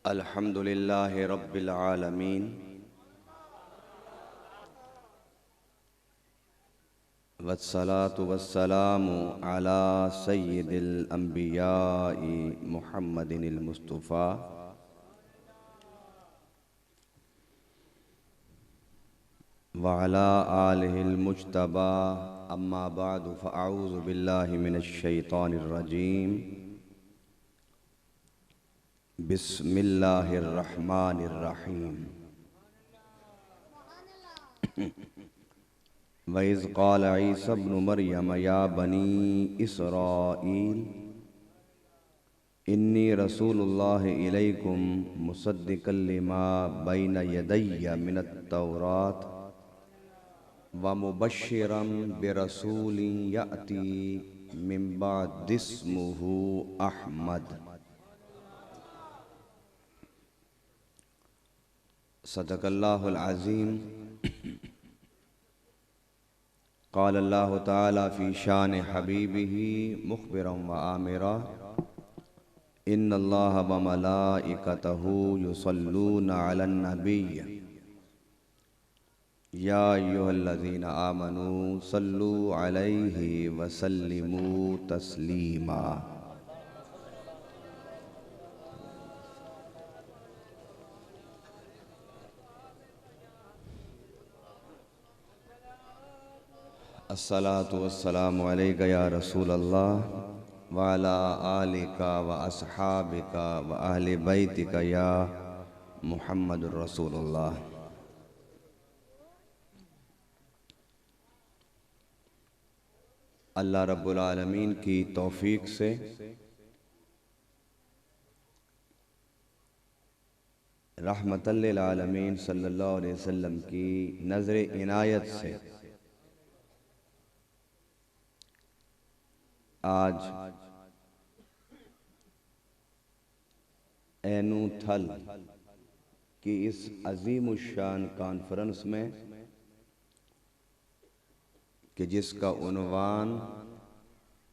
अल्हम्दुलिल्लाहि रब्बिल आलमीन वस्सलातु वस्सलामु अला सय्यिदिल अंबियाइ मुहम्मदिनिल मुस्तफ़ा व अला आलिहिल मुज्तबा अम्मा बअदु फ़अऊज़ु बिल्लाहि मिनश शैतानिर रजीम बिस्मिल्लाहिर रहमानिर रहीम व इज़ क़ाल ईसा इब्नु मरियम या बनी इसराईल इन्नी रसूलुल्लाहि इलैकुम मुसद्दिक़न लिमा बैन यदैया मिनत तौरात व मुबश्शिरन बिरसूलिन यअती मिन बअदि इस्मुहु अहमद। सदक़ल्लाहुल अज़ीम। क़ाल अल्लाहु तआला फ़ी शान हबीबिही मुख़बिरन व आमिरा इन्नल्लाह व मलाइकतहु युसल्लूना अलन नबिय्य या अय्युहल्लज़ीना आमनू सल्लू अलैहि व सल्लिमू तस्लीमा। अस्सलातु वस्सलामु अलैका या रसूल अल्लाह व अला आलिका व अस्हाबिका व अहले बैतिका या मुहम्मदुर रसूलुल्लाह। अल्लाह रब्बुल आलमीन की तौफीक से रहमतल लिल आलमीन सल्लल्लाहु अलैहि वसल्लम की नज़र इनायत से आज ऐनू थल की इस अज़ीमुश्शान कॉन्फ्रेंस में कि जिसका उन्वान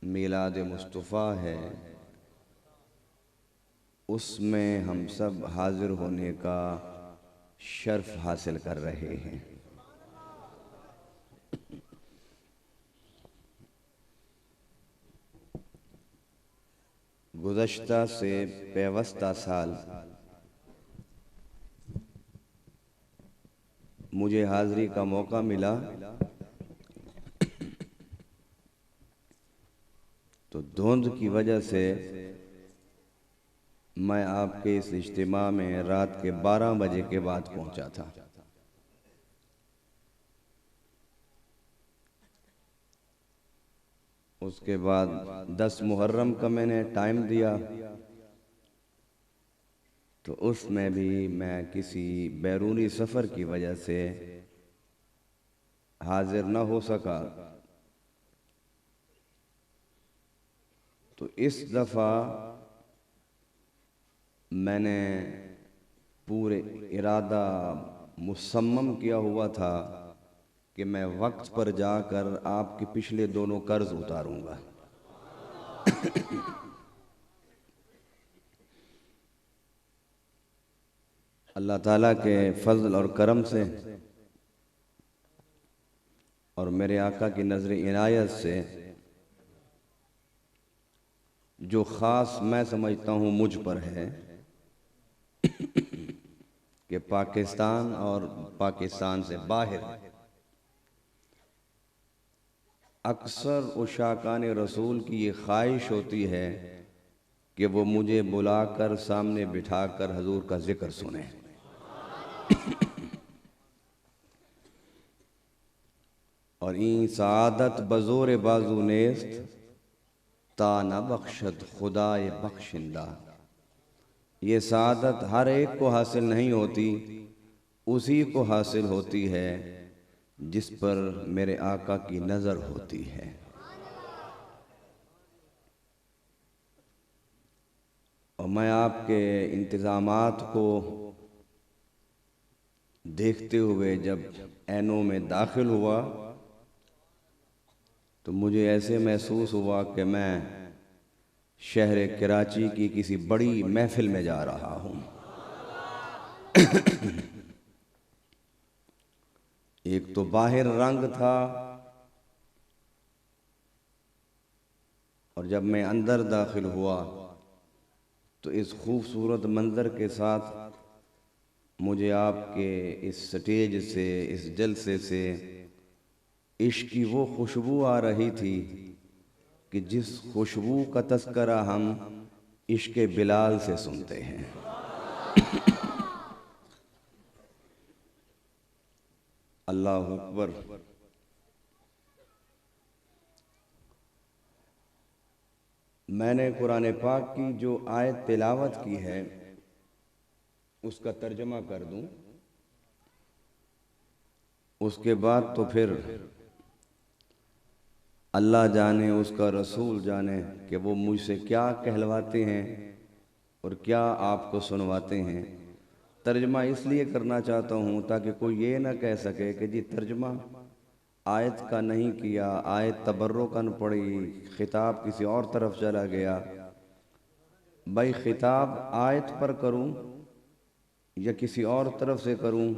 मिलाद मुस्तफ़ा है, उसमें हम सब हाजिर होने का शर्फ हासिल कर रहे हैं। गुज़श्ता से पेवस्ता साल मुझे हाज़री का मौका मिला तो धुंध की वजह से मैं आपके इस इज्तिमा में रात के 12 बजे के बाद पहुंचा था। उसके बाद 10 मुहर्रम का मैंने टाइम दिया तो उसमें भी मैं किसी बैरूनी सफ़र की वजह से हाजिर न हो सका। तो इस दफ़ा मैंने पूरे इरादा मुसम्मम किया हुआ था कि मैं वक्त पर जाकर आपके पिछले दोनों कर्ज उतारूंगा। अल्लाह ताला के फजल और करम से और मेरे आका की नज़र इनायत से जो ख़ास मैं समझता हूँ मुझ पर है कि पाकिस्तान और पाकिस्तान से बाहर अक्सर उशाकान रसूल की ये ख्वाहिश होती है कि वो मुझे बुलाकर सामने बिठाकर हजूर का जिक्र सुने। और ई सआदत बज़ोर बाजू नेस्त ता न बख्शत खुदाए बख्शिंदा। ये सआदत हर एक को हासिल नहीं होती, उसी को हासिल होती है जिस पर मेरे आका की नज़र होती है। और मैं आपके इंतज़ामात को देखते हुए जब ऐनों में दाखिल हुआ तो मुझे ऐसे महसूस हुआ कि मैं शहर कराची की किसी बड़ी महफिल में जा रहा हूँ। एक तो बाहर रंग था, और जब मैं अंदर दाखिल हुआ तो इस खूबसूरत मंज़र के साथ मुझे आपके इस स्टेज से, इस जलसे से इश्क की वो खुशबू आ रही थी कि जिस खुशबू का तज़किरा हम इश्क बिलाल से सुनते हैं। अल्लाह अकबर। मैंने कुरान पाक की जो आयत तिलावत की है उसका तर्जमा कर दूं, उसके बाद तो फिर अल्लाह जाने, उसका रसूल जाने कि वो मुझसे क्या कहलवाते हैं और क्या आपको सुनवाते हैं। तर्जमा इसलिए करना चाहता हूँ ताकि कोई ये ना कह सके कि जी तर्जमा आयत का नहीं किया, आयत तबर्रुकन पड़ी, खिताब किसी और तरफ चला गया। भाई खिताब आयत पर करूं या किसी और तरफ से करूं,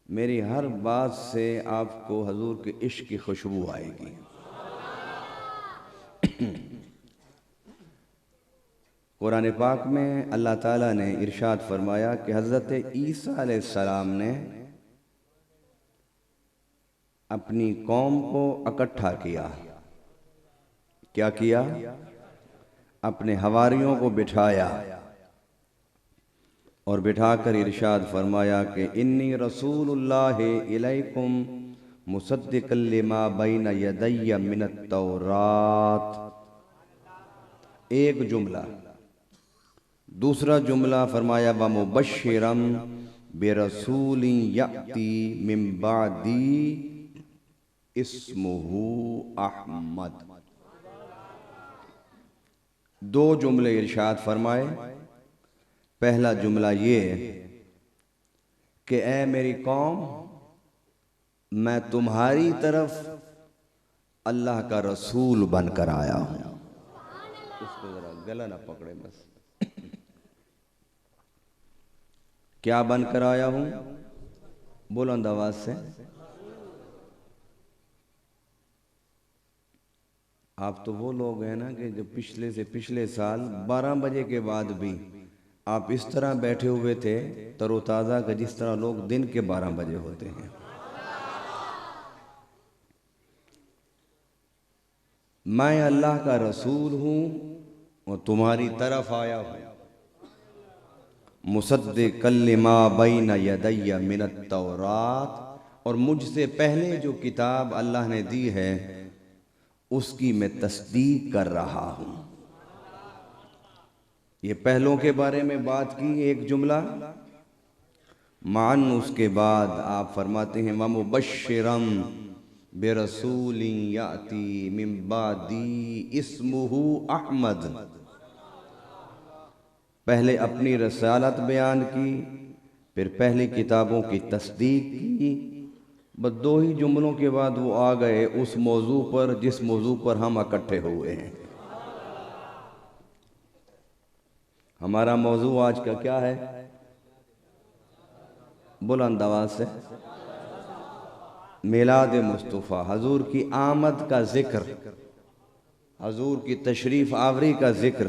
मेरी हर बात से आपको हजूर के इश्क की खुशबू आएगी। कुरान पाक में अल्लाह ताला ने इरशाद फरमाया कि हज़रत ईसा अलैहिस्सलाम ने अपनी कौम को इकट्ठा किया। क्या किया? अपने हवारियों को बिठाया और बिठाकर इरशाद फरमाया कि इन्नी रसूलुल्लाहि इलैकुम मुसद्दिक़न लिमा बैन यदैया मिनत तौरात। एक जुमला। दूसरा जुमला फरमाया व मुबश्शिरम बिरसूलिन यअती मिन बादी इस्मुहु अहमद। दो जुमले इरशाद फरमाए। पहला जुमला ये कि ए मेरी कौम, मैं तुम्हारी तरफ अल्लाह का रसूल बनकर आया हूं। उसको जरा गला ना पकड़े बस। क्या बनकर आया हूं? बुलंद आवाज से। आप तो वो लोग हैं ना कि जो पिछले से पिछले साल 12 बजे के बाद भी आप इस तरह बैठे हुए थे तरोताज़ा का जिस तरह लोग दिन के 12 बजे होते हैं। मैं अल्लाह का रसूल हूं और तुम्हारी तरफ आया हूं। मुसद्दिक़न लिमा बैन यदैया मिनत तौरात, और मुझसे पहले जो किताब अल्लाह ने दी है उसकी मैं तस्दीक कर रहा हूं। ये पहलों के बारे में बात की एक जुमला मान। उसके बाद आप फरमाते हैं व मुबश्शिरम बिरसूलिन याती मिन बादी इस्मुहु अहमद। पहले अपनी रसालत बयान की, फिर पहली किताबों की तस्दीक की। बस दो ही जुमलों के बाद वो आ गए उस मौजू पर जिस मौजू पर हम इकट्ठे हुए हैं। हमारा मौजू आज का क्या है? बुलंद आवाज से। मिलाद मुस्तफ़ा, हजूर की आमद का जिक्र, हजूर की तशरीफ आवरी का जिक्र,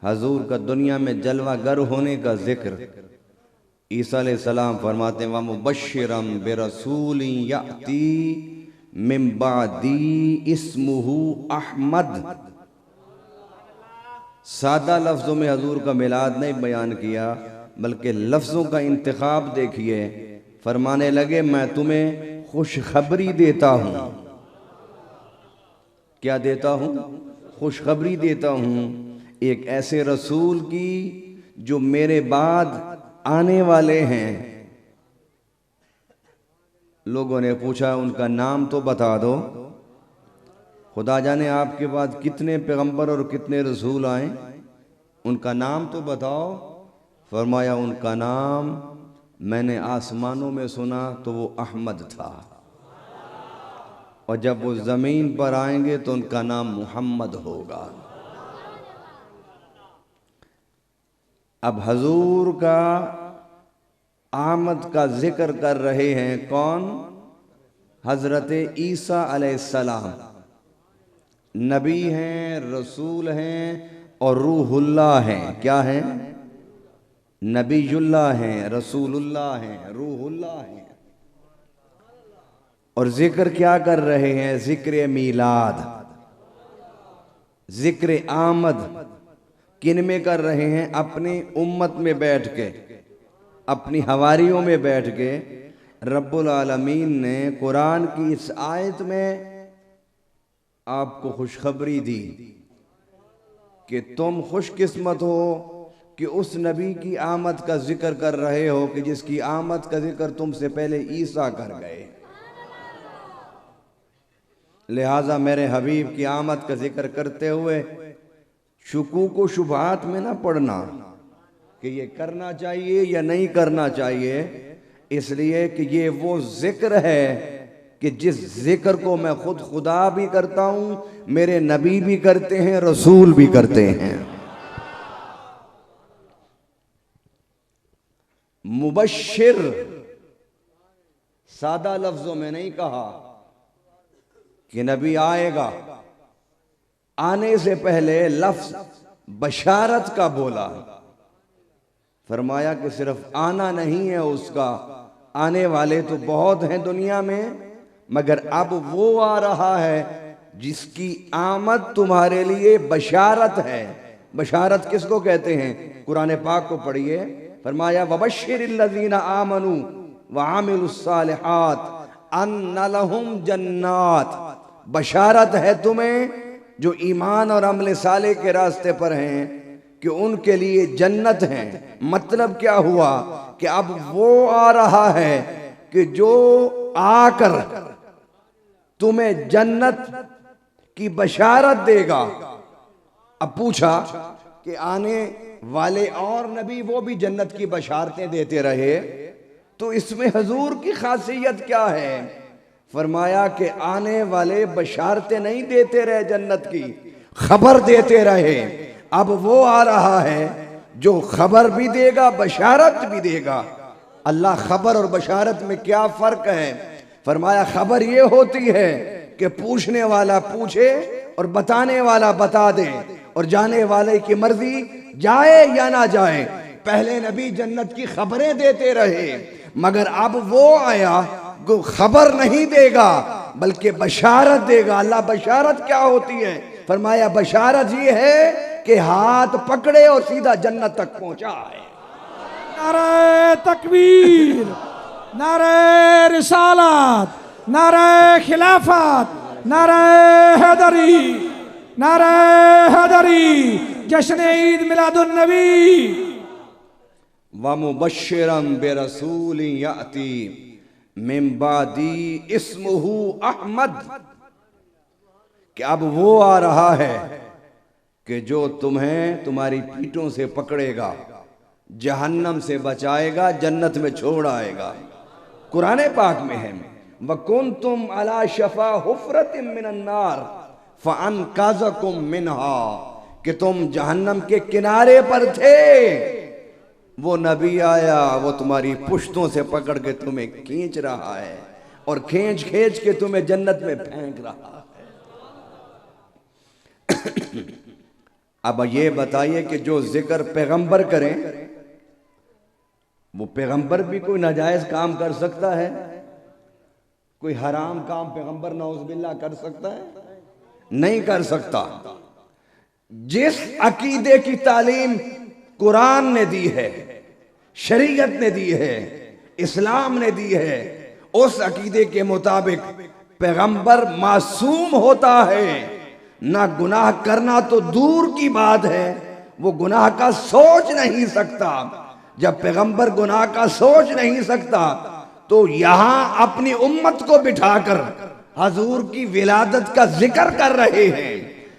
हजूर का दुनिया में जलवा गर होने का जिक्र। ईसा अलैहिस्सलाम फरमाते व मुबश्शिरम बिरसूलिन याती मिन बादी इस्मुहु अहमद। सादा लफ्जों में हजूर का मिलाद नहीं बयान किया, बल्कि लफ्जों का इंतखाब देखिए। फरमाने लगे मैं तुम्हें खुशखबरी देता हूं। क्या देता हूं? खुशखबरी देता हूं एक ऐसे रसूल की जो मेरे बाद आने वाले हैं। लोगों ने पूछा उनका नाम तो बता दो। खुदा जाने आपके बाद कितने पैगंबर और कितने रसूल आए, उनका नाम तो बताओ। फरमाया उनका नाम मैंने आसमानों में सुना तो वो अहमद था, और जब वो ज़मीन पर आएंगे तो उनका नाम मुहम्मद होगा। अब हजूर का आमद का जिक्र कर रहे हैं कौन? हजरत ईसा अलैहिस्सलाम। नबी हैं, रसूल हैं और रूहुल्लाह हैं। क्या हैं? नबीयुल्लाह हैं, रसूलुल्लाह हैं, रूहुल्लाह हैं। और जिक्र क्या कर रहे हैं? जिक्र मीलाद, जिक्र आमद। किन में कर रहे हैं? अपनी उम्मत में बैठ के, अपनी हवारियों में बैठ के। रब्बुल आलमीन ने कुरान की इस आयत में आपको खुशखबरी दी कि तुम खुशकिस्मत हो कि उस नबी की आमद का जिक्र कर रहे हो कि जिसकी आमद का जिक्र तुमसे पहले ईसा कर गए। लिहाजा मेरे हबीब की आमद का जिक्र करते हुए शुकूक व शुबहात में ना पड़ना कि ये करना चाहिए या नहीं करना चाहिए, इसलिए कि ये वो जिक्र है कि जिस जिक्र को मैं खुद खुदा भी करता हूं, मेरे नबी भी करते हैं, रसूल भी करते हैं। मुबश्शिर सादा लफ्जों में नहीं कहा कि नबी आएगा, आने से पहले लफ्ज बशारत का बोला। फरमाया कि सिर्फ आना नहीं है उसका, आने वाले तो बहुत हैं दुनिया में, मगर अब वो आ रहा है जिसकी आमद तुम्हारे लिए बशारत है। बशारत किसको कहते हैं? कुरान पाक को पढ़िए। फरमाया वबश्शिरिल्लज़ीना आमनू व आमिलुस्सालिहात अन्ना लहुम जन्नात। बशारत है तुम्हें जो ईमान और अमल साले के रास्ते पर हैं कि उनके लिए जन्नत है। मतलब क्या हुआ कि अब वो आ रहा है कि जो आकर तुम्हें जन्नत की बशारत देगा। अब पूछा कि आने वाले और नबी वो भी जन्नत की बशारतें देते रहे, तो इसमें हजूर की खासियत क्या है? फरमाया कि आने वाले बशारतें नहीं देते रहे, जन्नत की खबर देते रहे। अब वो आ रहा है जो खबर भी देगा, बशारत भी देगा। अल्लाह, खबर और बशारत में क्या फर्क है? फरमाया खबर ये होती है कि पूछने वाला पूछे और बताने वाला बता दे, और जाने वाले की मर्जी जाए या ना जाए। पहले नबी जन्नत की खबरें देते रहे, मगर अब वो आया वो खबर नहीं देगा बल्कि बशारत देगा। अल्लाह, बशारत क्या होती है? फरमाया बशारत ये है कि हाथ पकड़े और सीधा जन्नत तक पहुंचाए। नारे तकबीर, नारे रिसालत, नारे खिलाफत, नारे हैदरी, नारे हैदरी, जश्न ईद मिलादुन नबी। व मुबश्शिरन बिरसूल याती मिन बादी इस्मुहु अहमद। कि अब वो आ रहा है कि जो तुम्हें तुम्हारी पीठों से पकड़ेगा, जहन्नम से बचाएगा, जन्नत में छोड़ आएगा। कुरान पाक में है वकुंतुम अला शफा हुफरतिम मिनन नार फअनकाज़कुम मिनहा, कि तुम जहन्नम के किनारे पर थे, वो नबी आया, वो तुम्हारी पुश्तों से पकड़ के तुम्हें खींच रहा है और खींच खींच के तुम्हें जन्नत में फेंक रहा है। अब ये बताइए कि जो जिक्र पैगंबर करें, वो पैगंबर भी कोई नाजायज काम कर सकता है? कोई हराम काम पैगंबर नौज़ुबिल्लाह कर सकता है? नहीं कर सकता। जिस अकीदे की तालीम कुरान ने दी है, शरीयत ने दी है, इस्लाम ने दी है, उस अकीदे के मुताबिक पैगंबर मासूम होता है। ना गुनाह करना तो दूर की बात है, वो गुनाह का सोच नहीं सकता। जब पैगंबर गुनाह का सोच नहीं सकता तो यहां अपनी उम्मत को बिठाकर हजूर की विलादत का जिक्र कर रहे हैं,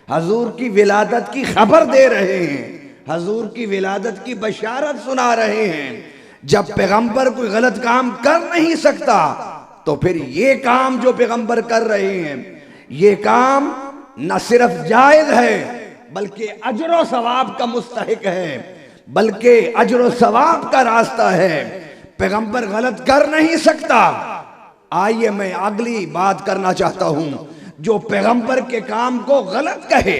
हजूर की विलादत की खबर दे रहे हैं, हजूर की विलादत की बशारत सुना रहे हैं। जब पैगंबर कोई गलत काम कर नहीं सकता तो फिर ये काम जो पैगंबर कर रहे हैं, ये काम न सिर्फ जायज है बल्कि अजर व सवाब का मुस्तहिक है, बल्कि अजर व सवाब का रास्ता है। पैगंबर गलत कर नहीं सकता। आइए मैं अगली बात करना चाहता हूं। जो पैगंबर के काम को गलत कहे,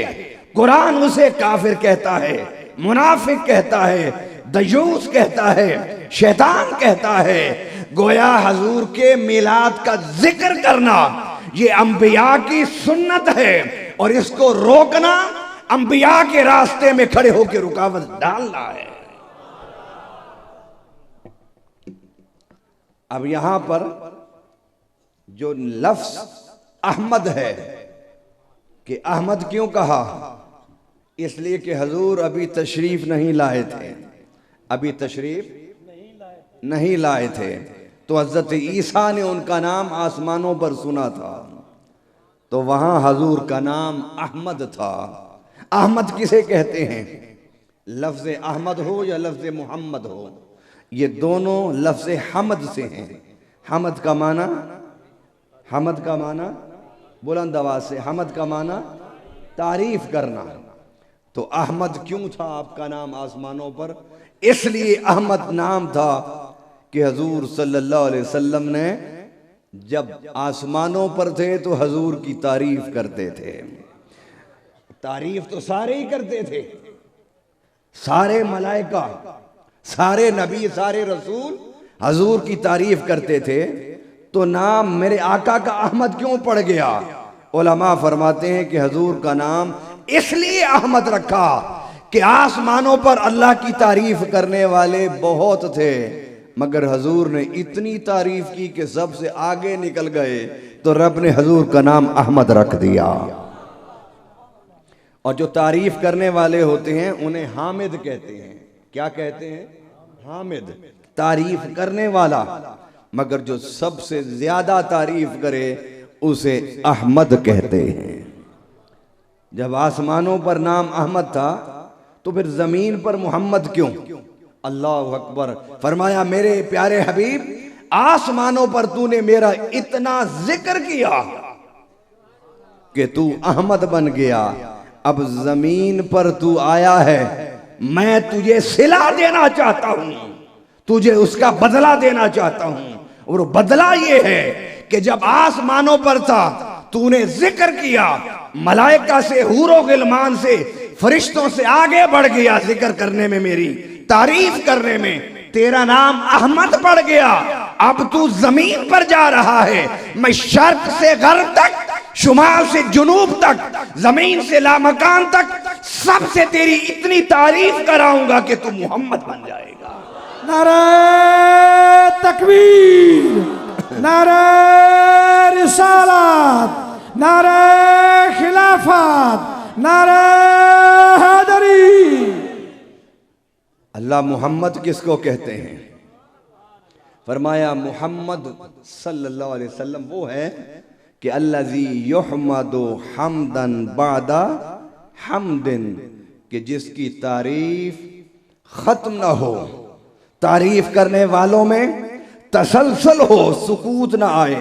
कुरान उसे काफिर कहता है, मुनाफिक कहता है, दयूस कहता है, शैतान कहता है। गोया हजूर के मिलाद का जिक्र करना ये अंबिया की सुन्नत है, और इसको रोकना अंबिया के रास्ते में खड़े होकर रुकावट डालना है। अब यहां पर जो लफ्ज अहमद है, कि अहमद क्यों कहा, इसलिए कि हजूर अभी तशरीफ नहीं लाए थे, अभी तशरीफ नहीं लाए थे। तो हजरत ईसा ने उनका नाम आसमानों पर सुना था, तो वहां हजूर का नाम अहमद था। अहमद किसे कहते हैं? लफ्ज अहमद हो या लफ्ज मोहम्मद हो, ये दोनों लफ्ज हमद से हैं। हमद का माना, हमद का माना बुलंद आवाज से, हमद का माना तारीफ करना। तो अहमद क्यों था आपका नाम आसमानों पर? इसलिए अहमद नाम था कि हजूर सल्लल्लाहु अलैहि वसल्लम ने जब आसमानों पर थे तो हजूर की तारीफ करते थे। तारीफ तो सारे ही करते थे, सारे मलाइका, सारे नबी, सारे रसूल हजूर की तारीफ करते थे। तो नाम मेरे आका का अहमद क्यों पड़ गया? उलमा फरमाते हैं कि हजूर का नाम इसलिए अहमद रखा कि आसमानों पर अल्लाह की तारीफ करने वाले बहुत थे, मगर हजूर ने इतनी तारीफ की कि सबसे आगे निकल गए, तो रब ने हजूर का नाम अहमद रख दिया। और जो तारीफ करने वाले होते हैं उन्हें हामिद कहते हैं। क्या कहते हैं? हामिद, तारीफ करने वाला। मगर जो सबसे ज्यादा तारीफ करे उसे अहमद कहते हैं। जब आसमानों पर नाम अहमद था तो फिर जमीन पर मोहम्मद क्यों? अल्लाह अकबर। फरमाया मेरे प्यारे हबीब, आसमानों पर तूने मेरा इतना जिक्र किया कि तू अहमद बन गया, अब जमीन पर तू आया है, मैं तुझे सिला देना चाहता हूं, तुझे उसका बदला देना चाहता हूं। और बदला ये है कि जब आसमानों पर था तूने जिक्र किया, मलाइका से, हूरो गिलमान से, फरिश्तों से आगे बढ़ गया जिक्र करने में, मेरी तारीफ करने में, तेरा नाम अहमद पड़ गया। अब तू जमीन पर जा रहा है, मैं शर्क से गर्ब तक, शुमाल से जुनूब तक, जमीन से लामकान तक, सबसे तेरी इतनी तारीफ कराऊंगा कि तू मोहम्मद बन जाएगा। नारे तकबीर, नारे रिसालत, नारे खिलाफत, नारे हैदरी। अल्लाह मोहम्मद किसको कहते हैं? फरमाया मोहम्मद सल्लल्लाहु अलैहि वसल्लम वो है कि अल्लज़ी युहमदु हमदन बादा हमदिन, कि जिसकी तारीफ खत्म ना हो, तारीफ करने वालों में तसलसल हो, सुकूत ना आए,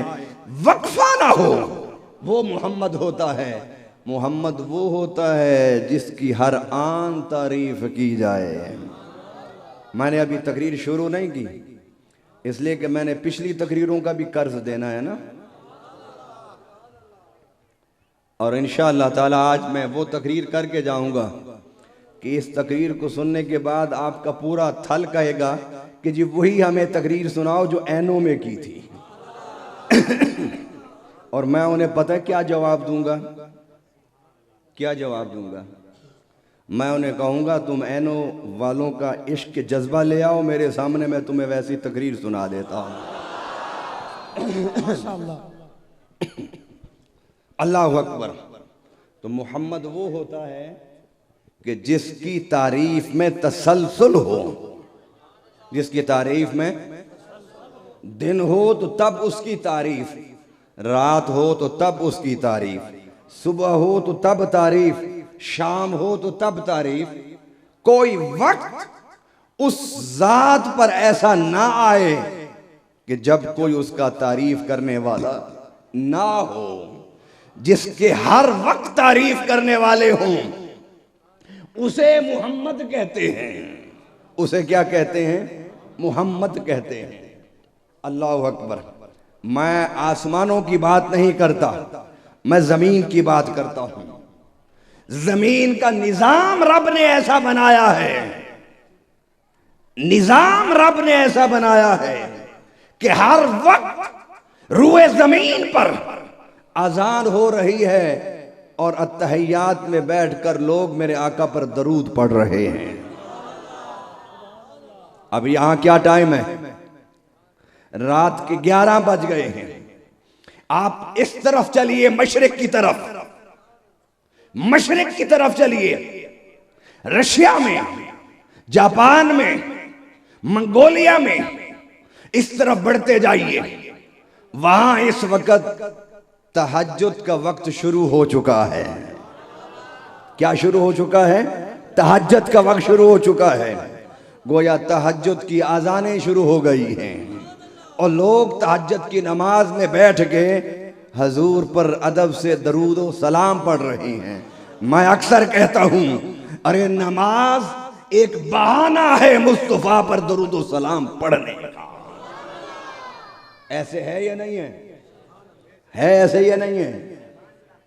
वक्फा ना हो, वो मोहम्मद होता है। मोहम्मद वो होता है जिसकी हर आन तारीफ की जाए। मैंने अभी तकरीर शुरू नहीं की, इसलिए कि मैंने पिछली तकरीरों का भी कर्ज देना है ना, और इंशाअल्लाह ताला आज मैं वो तकरीर करके जाऊंगा कि इस तकरीर को सुनने के बाद आपका पूरा थल कहेगा कि जी वही हमें तकरीर सुनाओ जो ऐनों में की थी। और मैं उन्हें पता है क्या जवाब दूंगा, क्या जवाब दूंगा? मैं उन्हें कहूंगा तुम ऐनों वालों का इश्क के जज्बा ले आओ मेरे सामने, मैं तुम्हें वैसी तकरीर सुना देता हूं। अल्लाह अकबर। तो मोहम्मद वो होता है कि जिसकी तारीफ में तसलसल हो, जिसकी तारीफ में दिन हो तो तब उसकी तारीफ, रात हो तो तब उसकी तारीफ, सुबह हो तो तब तारीफ, शाम हो तो तब तारीफ। कोई वक्त उस जात पर ऐसा ना आए कि जब कोई उसका तारीफ करने वाला ना हो, जिसके हर वक्त तारीफ करने वाले हों, उसे मोहम्मद कहते हैं। उसे क्या कहते हैं? मोहम्मद कहते हैं। अल्लाह अकबर। मैं आसमानों की बात नहीं करता, मैं जमीन की बात करता हूं। जमीन का निजाम रब ने ऐसा बनाया है, निजाम रब ने ऐसा बनाया है कि हर वक्त रूए जमीन पर अजान हो रही है और अत्तहियात में बैठकर लोग मेरे आका पर दरूद पढ़ रहे हैं। अब यहां क्या टाइम है? रात के 11 बज गए हैं। आप इस तरफ चलिए, मशरिक की तरफ, मशरिक की तरफ चलिए। रशिया में, जापान में, मंगोलिया में, इस तरफ बढ़ते जाइए। वहां इस वक्त तहज्जुद का वक्त शुरू हो चुका है। क्या शुरू हो चुका है? तहज्जुद का वक्त शुरू हो चुका है। गोया तहज्जुद की आज़ानें शुरू हो गई हैं और लोग तहज्जुद की नमाज में बैठ के हजूर पर अदब से दरूद व सलाम पढ़ रहे हैं। मैं अक्सर कहता हूं, अरे नमाज एक बहाना है मुस्तफा पर दरूद व सलाम पढ़ने का। ऐसे है या नहीं है? है ऐसे या नहीं है?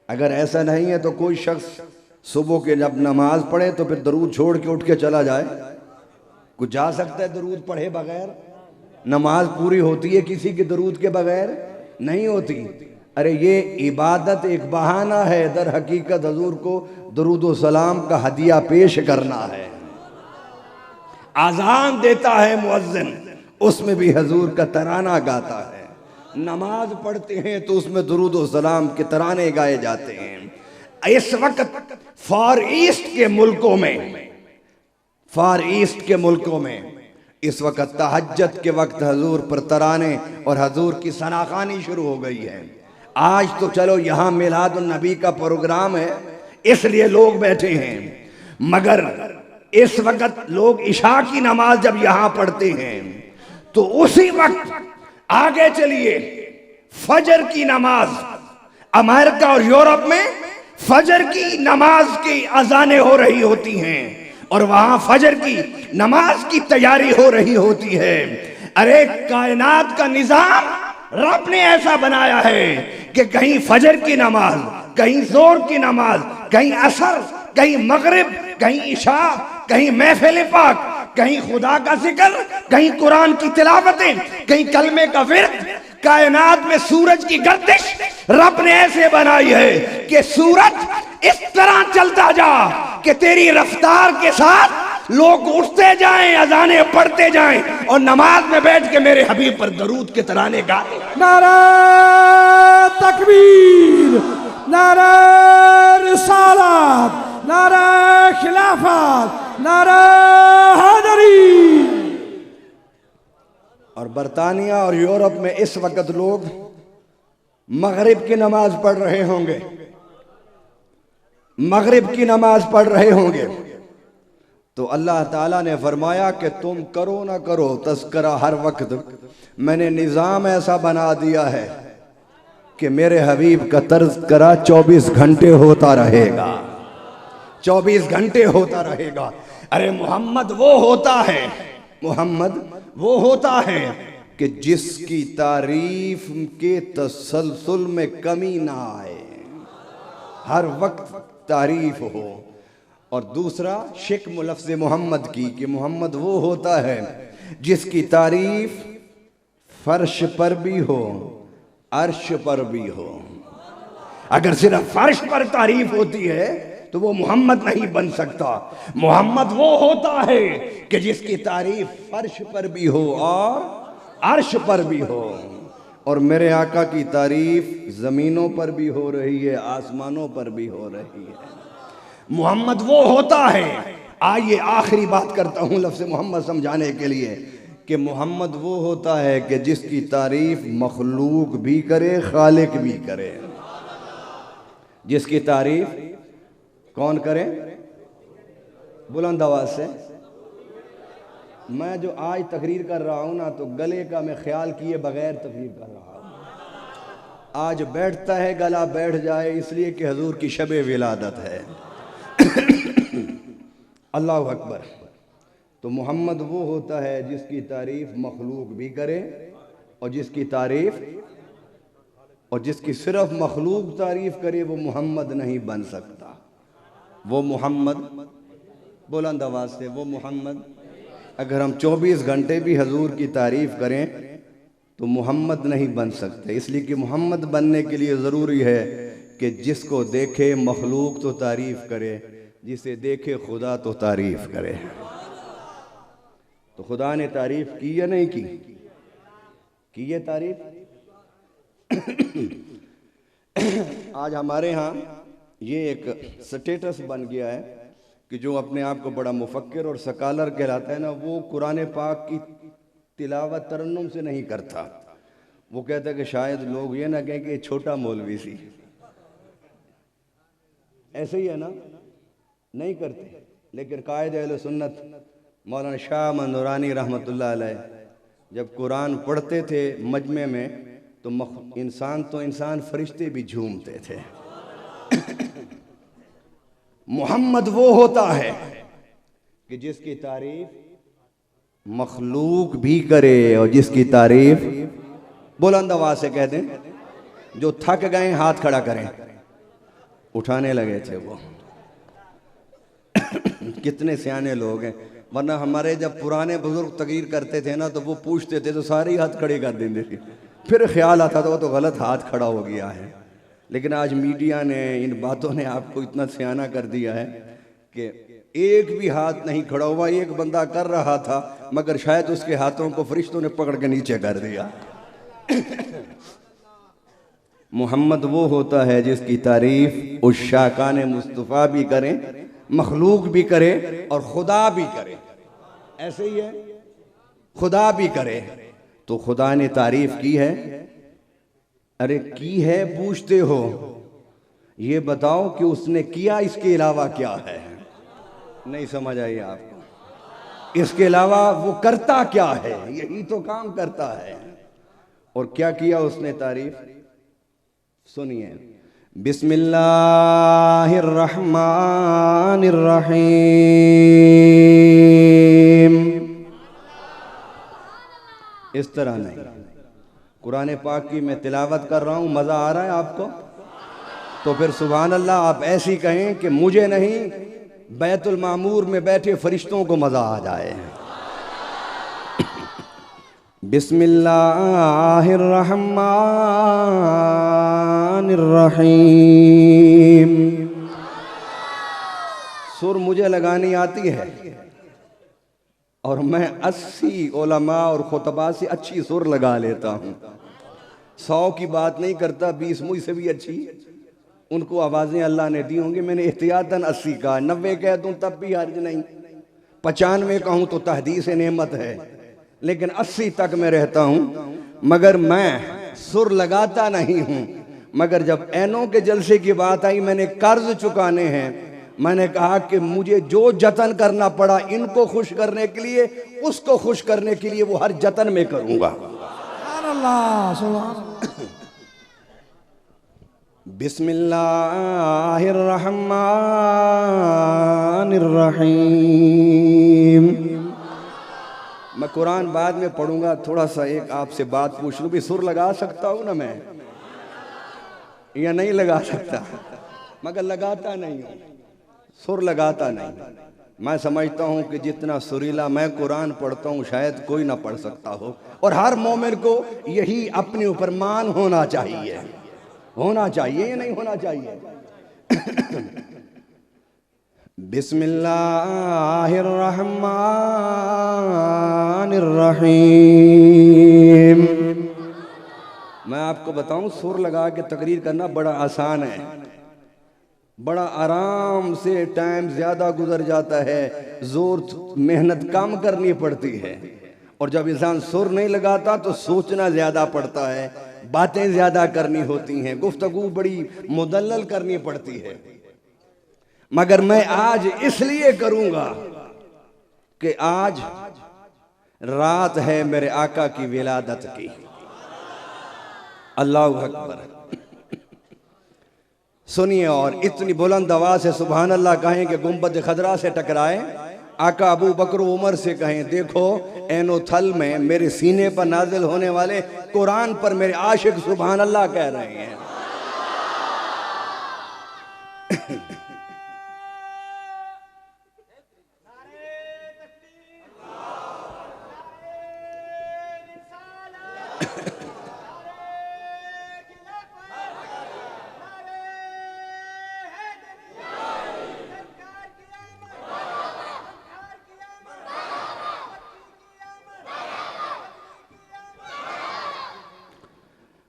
अगर ऐसा नहीं है तो कोई शख्स सुबह के जब नमाज पढ़े तो फिर दरूद छोड़ के उठ के चला जाए। कुछ जा सकता है दरूद पढ़े बगैर? नमाज पूरी होती है किसी के दरूद के बगैर? नहीं होती। अरे ये इबादत एक बहाना है, दर हकीकत हजूर को दरूद व सलाम का हदिया पेश करना है। आजान देता है मुअज्जिन, उसमें भी हजूर का तराना गाता है। नमाज पढ़ते हैं तो उसमें दरूद व सलाम के तराने गाए जाते हैं। इस वक्त फार ईस्ट के मुल्कों में, फार ईस्ट के मुल्कों में इस वक्त तहज्जुद के वक्त हजूर पर तराने और हजूर की सनाखानी शुरू हो गई है। आज तो चलो यहाँ मिलाद उन नबी का प्रोग्राम है इसलिए लोग बैठे हैं, मगर इस वक्त लोग इशा की नमाज जब यहाँ पढ़ते हैं तो उसी वक्त आगे चलिए फजर की नमाज, अमेरिका और यूरोप में फजर की नमाज की अजानें हो रही होती हैं और वहां फजर की नमाज की तैयारी हो रही होती है। अरे कायनात का निजाम रब ने ऐसा बनाया है कि कहीं फजर की नमाज, कहीं जोर की नमाज, कहीं असर, कहीं मगरिब, कहीं इशा, कहीं महफिल पाक, कहीं खुदा का जिक्र, कहीं कुरान की तिलावतें, कहीं कलमे का विर्द। कायनात में सूरज की गर्दिश रब ने ऐसे बनाई है कि सूरज इस तरह चलता जा कि तेरी रफ्तार के साथ लोग उठते जाएं, अजाने पढ़ते जाएं और नमाज में बैठ के मेरे हबीब पर दरूद के तराने गाते। नारा तकबीर, नारा रिसालत, नारा खिलाफत, नारा हैदरी। और बरतानिया और यूरोप में इस वक्त लोग मगरिब की नमाज पढ़ रहे होंगे, मगरिब की नमाज पढ़ रहे होंगे। तो अल्लाह ताला ने फरमाया कि तुम करो ना करो तस्करा हर वक्त मैंने निज़ाम ऐसा बना दिया है कि मेरे हबीब का तज़किरा 24 घंटे होता रहेगा, 24 घंटे होता रहेगा। अरे मोहम्मद वो होता है, मोहम्मद वो होता है कि जिसकी तारीफ के तसलसल में कमी ना आए, हर वक्त तारीफ हो। और दूसरा शिक्म लफ्ज़ मोहम्मद की कि मोहम्मद वो होता है जिसकी तारीफ फर्श पर भी हो, अर्श पर भी हो। अगर सिर्फ फर्श पर तारीफ होती है तो वो मोहम्मद नहीं बन सकता। मोहम्मद वो होता है कि जिसकी तारीफ फर्श पर भी हो और अर्श पर भी हो। और मेरे आका की तारीफ जमीनों पर भी हो रही है, आसमानों पर भी हो रही है। मोहम्मद वो होता है। आइए आखिरी बात करता हूं लफ्ज़ मोहम्मद समझाने के लिए कि मोहम्मद वो होता है कि जिसकी तारीफ मखलूक भी करे, खालिक भी करे। जिसकी तारीफ कौन करे? बुलंद आवाज से। मैं जो आज तकरीर कर रहा हूं ना, तो गले का मैं ख्याल किए बगैर तकरीर कर रहा हूं। आज बैठता है गला बैठ जाए इसलिए कि हजूर की शब विलादत है। अल्लाह अकबर। तो मोहम्मद वो होता है जिसकी तारीफ मखलूक भी करे, और जिसकी तारीफ और जिसकी सिर्फ मखलूक तारीफ करे वो मोहम्मद नहीं बन सकता। वो मोहम्मद, बुलंद आवाज से, वो मोहम्मद। अगर हम 24 घंटे भी हजूर की तारीफ करें तो मोहम्मद नहीं बन सकते। इसलिए कि मोहम्मद बनने के लिए ज़रूरी है कि जिसको देखे मखलूक तो तारीफ करे, जिसे देखे खुदा तो तारीफ करे। तो खुदा ने तारीफ की या नहीं की है तारीफ। आज हमारे यहाँ ये एक स्टेटस बन गया है कि जो अपने आप को बड़ा मुफक्किर और सकालर कहलाता है ना, वो कुरान पाक की तिलावत तरन्नुम से नहीं करता। वो कहता है कि शायद लोग ये ना कहें कि छोटा मौलवी सी, ऐसे ही है ना, नहीं करते। लेकिन कायदे अहले सुन्नत मौलाना शाह नूरानी रहमतुल्लाह अलैह जब कुरान पढ़ते थे मजमे में तो इंसान फरिश्ते भी झूमते थे। मोहम्मद वो होता है कि जिसकी तारीफ मखलूक भी करे और जिसकी तारीफ, बुलंद आवाज से कह दें, जो थक गए हाथ खड़ा करें। उठाने लगे थे वो। कितने सियाने लोग हैं, वरना हमारे जब पुराने बुजुर्ग तकरीर करते थे ना तो वो पूछते थे तो सारे ही हाथ खड़े कर देते थे। फिर ख्याल आता था वो तो गलत हाथ खड़ा हो गया है। लेकिन आज मीडिया ने, इन बातों ने आपको इतना सियाना कर दिया है कि एक भी हाथ नहीं खड़ा हुआ। एक बंदा कर रहा था मगर शायद उसके हाथों को फरिश्तों ने पकड़ के नीचे कर दिया। मोहम्मद वो होता है जिसकी तारीफ उस शाकान मुस्तफ़ा भी करें, मखलूक भी करे और खुदा भी करे। ऐसे ही है, खुदा भी करे। तो खुदा ने तारीफ की है। अरे की है पूछते हो, ये बताओ कि उसने किया इसके अलावा क्या है। नहीं समझ आई आपको? इसके अलावा वो करता क्या है, यही तो काम करता है। और क्या किया उसने तारीफ, सुनिए। बिस्मिल्लाहिर्रहमानिर्रहीम। इस तरह नहीं, कुरान पाक की मैं तिलावत कर रहा हूं, मजा आ रहा है आपको? तो फिर सुभान अल्लाह आप ऐसी कहें कि मुझे नहीं, बैतुल मामूर में बैठे फरिश्तों को मजा आ जाए। बिस्मिल्लाहिर्रहमानिर्रहीम। सुर मुझे लगानी आती है और मैं 80 उलमा और खुतबा से अच्छी सुर लगा लेता हूँ। 100 की बात नहीं करता, 20 मुझसे भी अच्छी उनको आवाज़ें अल्लाह ने दी होंगी। मैंने एहतियातन 80 कहा, 90 कह दूँ तब भी हर्ज नहीं, 95 कहूँ तो तहदीस नेमत है, लेकिन 80 तक मैं रहता हूँ। मगर मैं सुर लगाता नहीं हूँ। मगर जब ऐनों के जलसे की बात आई, मैंने कर्ज चुकाने हैं, मैंने कहा कि मुझे जो जतन करना पड़ा इनको खुश करने के लिए, उसको खुश करने के लिए, वो हर जतन में करूँगा। बिस्मिल्लाहिर्रहमानिर्रहीम। मैं कुरान बाद में पढ़ूंगा। थोड़ा सा एक आपसे बात पूछ लूं भी, सुर लगा सकता हूं ना मैं या नहीं लगा सकता? मगर लगाता नहीं हूं, सुर लगाता नहीं। मैं समझता हूं कि जितना सुरीला मैं कुरान पढ़ता हूं शायद कोई ना पढ़ सकता हो। और हर मोमिन को यही अपने ऊपर मान होना चाहिए, होना चाहिए या नहीं होना चाहिए। बिस्मिल्लाहिर्रहमानिर्रहीम। मैं आपको बताऊं, सुर लगा के तकरीर करना बड़ा आसान है, बड़ा आराम से टाइम ज्यादा गुजर जाता है, जोर मेहनत कम करनी पड़ती है। और जब इंसान सुर नहीं लगाता तो सोचना ज्यादा पड़ता है, बातें ज्यादा करनी होती हैं, गुफ्तगू बड़ी मुदल्लल करनी पड़ती है। मगर मैं आज इसलिए करूंगा कि आज रात है मेरे आका की विलादत की। अल्लाहु अकबर। सुनिए और इतनी बुलंद आवाज से सुभान अल्लाह कहें कि गुंबद खदरा से टकराए आका अबू बकर उमर से कहें, देखो एनोथल में मेरे सीने पर नाजिल होने वाले कुरान पर मेरे आशिक सुभान अल्लाह कह रहे हैं।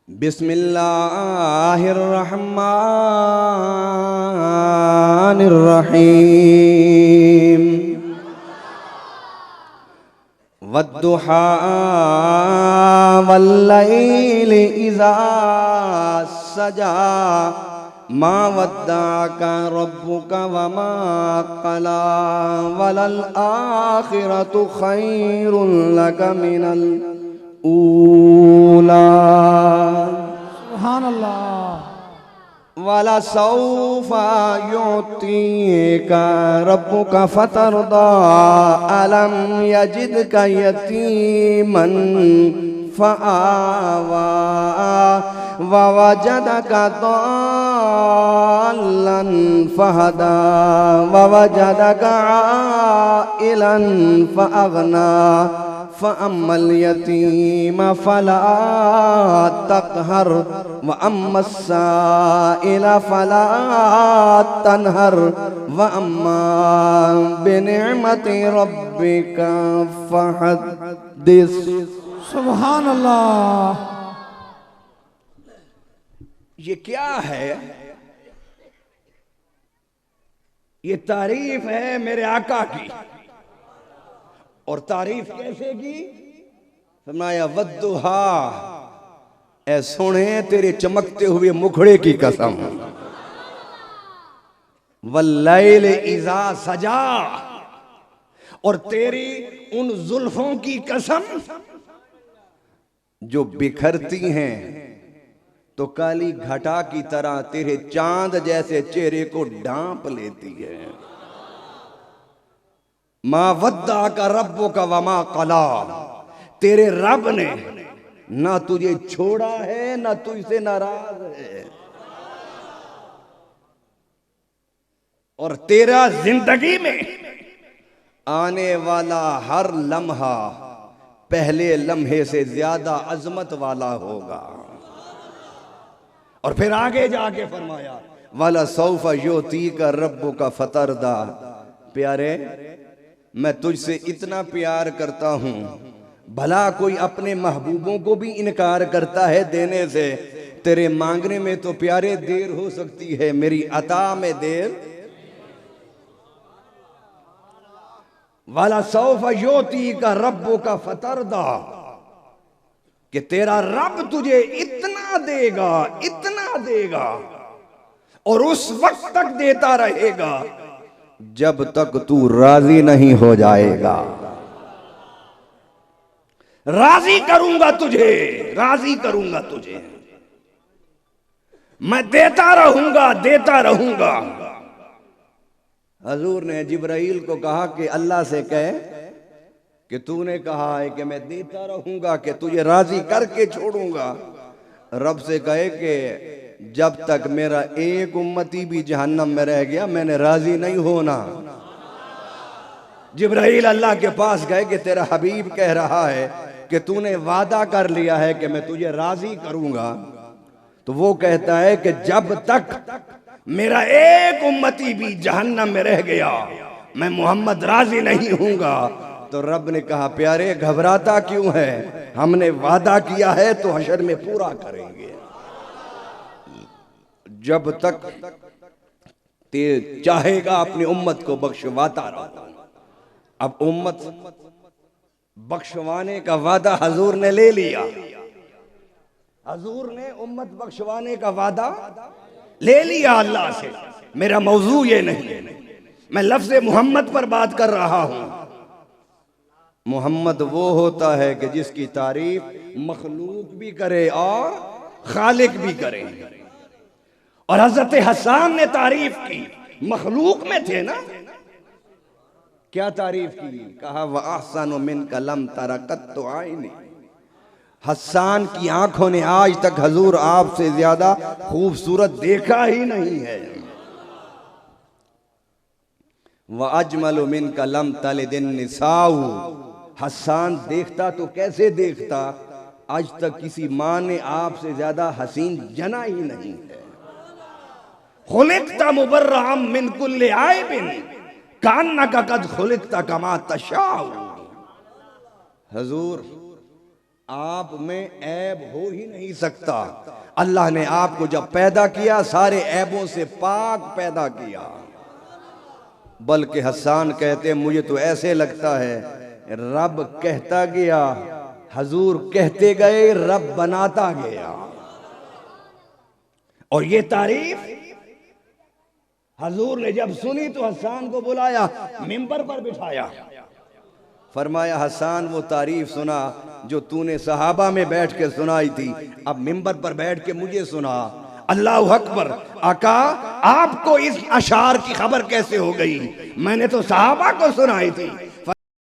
बिस्मिल्लाहिर्रहमानिर्रहीम। वद्दुहा वल्लैलि इज़ा सजा मा वद्दाका रब्बुका वमा क़ला वलल आखिरतु खैरुन लका मिनल ऊला। सुभान अल्लाह। वाला सौफा युतीका रब्बुका फतरदा अलम यजिदका यतीमन फआवा ववजदका दाल्लन फहदा ववजदका आइलन फअगना फ़अम्मल यतीम फला तक़हर व अम्मस साइल फला तनहर व अम्मा बिनिअमति रब्बिका फ़हद्दिस। सुभान अल्लाह। ये क्या है? ये तारीफ है मेरे आका की। और तारीफ कैसे की? फरमाया वद्दुहा, ऐ सोने तेरे चमकते हुए मुखड़े की कसम, वल्लैल इज़ा सजा, और तेरी उन जुल्फों की कसम जो बिखरती हैं तो काली घटा की तरह तेरे चांद जैसे चेहरे को ढांप लेती है। मा वद्दा का रब्बो का वमा कला, तेरे रब ने ना तुझे छोड़ा है ना तुझसे नाराज है। और तेरा जिंदगी में आने वाला हर लम्हा पहले लम्हे से ज्यादा अजमत वाला होगा। और फिर आगे जाके फरमाया वाला सौफा योती का रब्बो का फतरदा। प्यारे, मैं तुझसे इतना प्यार करता हूं, भला कोई अपने महबूबों को भी इनकार करता है देने से। तेरे मांगने में तो प्यारे देर हो सकती है, मेरी अता में देर। वाला सौफा योती का रब्बो का फतरदा, कि तेरा रब तुझे इतना देगा, इतना देगा, और उस वक्त तक देता रहेगा जब तक तू राजी नहीं हो जाएगा। राजी करूंगा तुझे, राजी करूंगा तुझे, मैं देता रहूंगा, देता रहूंगा। हजूर ने जिब्राइल को कहा कि अल्लाह से कहे कि तूने कहा है कि मैं देता रहूंगा, कि तुझे राजी करके छोड़ूंगा। रब से कहे कि जब तक मेरा एक उम्मती भी जहन्नम में रह गया मैंने राजी नहीं होना। जिब्राइल अल्लाह के पास गए कि तेरा हबीब कह रहा है कि तूने वादा कर लिया है कि मैं तुझे राजी करूंगा। तो वो कहता है कि जब तक मेरा एक उम्मती भी जहन्नम में रह गया मैं मोहम्मद राजी नहीं हूंगा। तो रब ने कहा प्यारे घबराता क्यों है, हमने वादा किया है तो हशर में पूरा करेंगे। जब तक ते चाहेगा अपनी उम्मत को बख्शवाता रहो। अब उम्मत बख्शवाने का वादा हजूर ने ले लिया। हजूर ने उम्मत बख्शवाने का वादा ले लिया अल्लाह से। मेरा मौजू ये नहीं, मैं लफ्ज़ मोहम्मद पर बात कर रहा हूं। मोहम्मद वो होता है कि जिसकी तारीफ मखलूक भी करे और खालिक भी करे। और हजरत हसन ने तारीफ की, मखलूक में थे ना, क्या तारीफ की? कहा व अहसन मिन कलम तरकत तो आईनी। हसन की आंखों ने आज तक हजूर आपसे ज्यादा खूबसूरत देखा ही नहीं है। व अजमल मिन कलम तलिदिन निसाऊ। हसन देखता तो कैसे देखता, आज तक किसी माँ ने आपसे ज्यादा हसीन जना ही नहीं है। खुलिकता मुबर्रअम मिन कुल्li आइबिन कान्नका कद खुलिकता कमा तशाऊ। हजूर आप में ऐब हो ही नहीं सकता। अल्लाह ने आपको जब पैदा किया सारे ऐबों से पाक पैदा किया। बल्कि हसन कहते मुझे तो ऐसे लगता है रब कहता गया, हजूर कहते गए, रब बनाता गया। और ये तारीफ हजूर ने जब सुनी तो हसन को बुलाया, मिंबर पर बिठाया, फरमाया हसन वो तारीफ सुना जो तूने सहाबा में बैठ के सुनाई थी, अब मिंबर पर बैठ के मुझे सुना। अल्लाह अकबर। आका आपको इस अशार की खबर कैसे हो गई? मैंने तो सहाबा को सुनाई थी।